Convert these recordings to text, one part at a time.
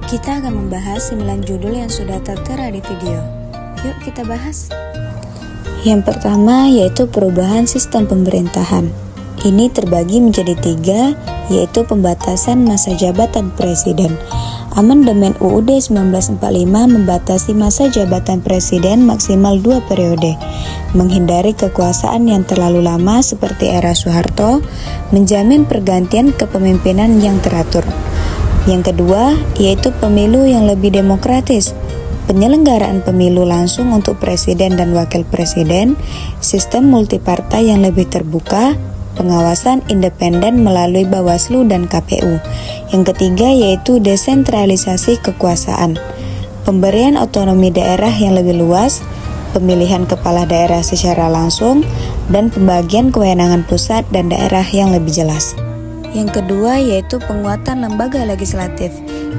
Kita akan membahas 9 judul yang sudah tertera di video. Yuk kita bahas. Yang pertama yaitu perubahan sistem pemerintahan. Ini terbagi menjadi 3, yaitu pembatasan masa jabatan presiden. Amandemen UUD 1945 membatasi masa jabatan presiden maksimal 2 periode, menghindari kekuasaan yang terlalu lama seperti era Soeharto, menjamin pergantian kepemimpinan yang teratur. Yang kedua, yaitu pemilu yang lebih demokratis. Penyelenggaraan pemilu langsung untuk presiden dan wakil presiden, sistem multipartai yang lebih terbuka, pengawasan independen melalui Bawaslu dan KPU. Yang ketiga, yaitu desentralisasi kekuasaan. Pemberian otonomi daerah yang lebih luas, pemilihan kepala daerah secara langsung, dan pembagian kewenangan pusat dan daerah yang lebih jelas. Yang kedua yaitu penguatan lembaga legislatif.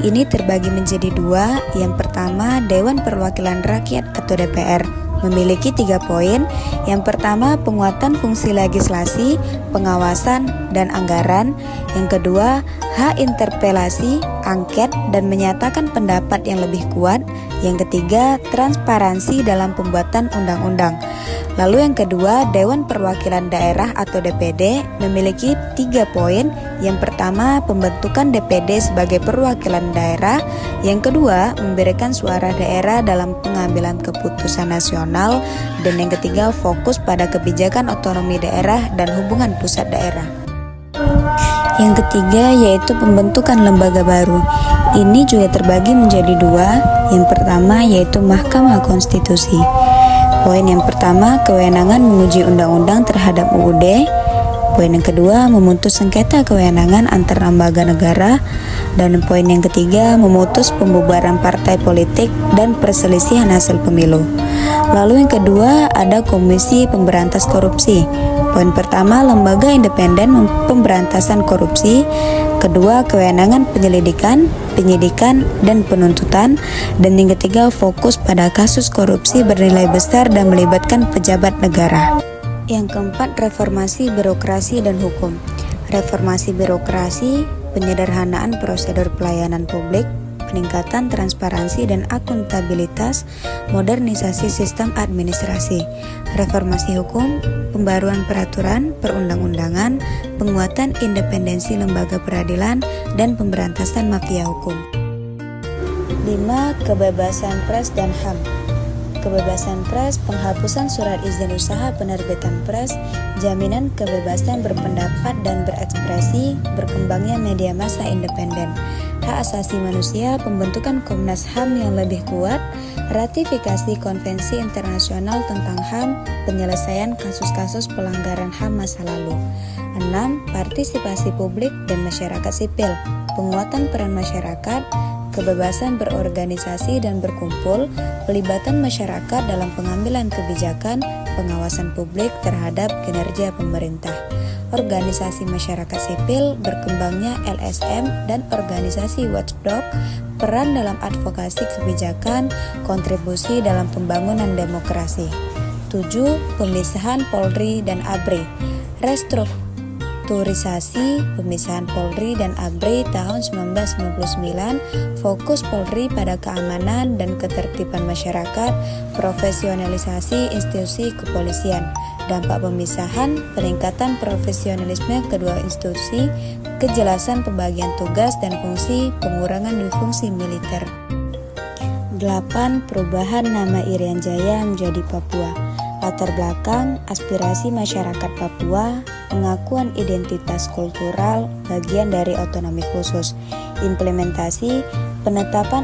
Ini terbagi menjadi 2. Yang pertama, Dewan Perwakilan Rakyat atau DPR memiliki 3 poin. Yang pertama, penguatan fungsi legislasi, pengawasan, dan anggaran. Yang kedua, hak interpelasi, angket, dan menyatakan pendapat yang lebih kuat. Yang ketiga, transparansi dalam pembuatan undang-undang. Lalu yang kedua, Dewan Perwakilan Daerah atau DPD memiliki 3 poin. Yang pertama, pembentukan DPD sebagai perwakilan daerah. Yang kedua, memberikan suara daerah dalam pengambilan keputusan nasional. Dan yang ketiga, fokus pada kebijakan otonomi daerah dan hubungan pusat daerah. Yang ketiga yaitu pembentukan lembaga baru. Ini juga terbagi menjadi 2. Yang pertama yaitu Mahkamah Konstitusi. Poin yang pertama, kewenangan menguji undang-undang terhadap UUD. Poin yang kedua, memutus sengketa kewenangan antar lembaga negara. Dan poin yang ketiga, memutus pembubaran partai politik dan perselisihan hasil pemilu. Lalu yang kedua, ada Komisi Pemberantas Korupsi. Poin pertama, lembaga independen pemberantasan korupsi. Kedua, kewenangan penyelidikan, penyidikan, dan penuntutan. Dan yang ketiga, fokus pada kasus korupsi bernilai besar dan melibatkan pejabat negara. Yang keempat, reformasi birokrasi dan hukum. Reformasi birokrasi, penyederhanaan prosedur pelayanan publik, peningkatan transparansi dan akuntabilitas, modernisasi sistem administrasi, reformasi hukum, pembaruan peraturan perundang-undangan, penguatan independensi lembaga peradilan, dan pemberantasan mafia hukum. 5. Kebebasan pers dan HAM. Kebebasan pers, penghapusan surat izin usaha penerbitan pers, jaminan kebebasan berpendapat dan berekspresi, berkembangnya media massa independen, hak asasi manusia, pembentukan Komnas HAM yang lebih kuat, ratifikasi konvensi internasional tentang HAM, penyelesaian kasus-kasus pelanggaran HAM masa lalu. 6. Partisipasi publik dan masyarakat sipil, penguatan peran masyarakat, kebebasan berorganisasi dan berkumpul, pelibatan masyarakat dalam pengambilan kebijakan, pengawasan publik terhadap kinerja pemerintah, organisasi masyarakat sipil, berkembangnya LSM dan organisasi watchdog, peran dalam advokasi kebijakan, kontribusi dalam pembangunan demokrasi. 7. Pemisahan Polri dan ABRI. Restrukturisasi pemisahan Polri dan ABRI tahun 1999, fokus Polri pada keamanan dan ketertiban masyarakat, profesionalisasi institusi kepolisian, dampak pemisahan, peningkatan profesionalisme kedua institusi, kejelasan pembagian tugas dan fungsi, pengurangan difungsi militer. 8. Perubahan nama Irian Jaya menjadi Papua. Latar belakang, aspirasi masyarakat Papua, pengakuan identitas kultural, bagian dari otonomi khusus, implementasi, penetapan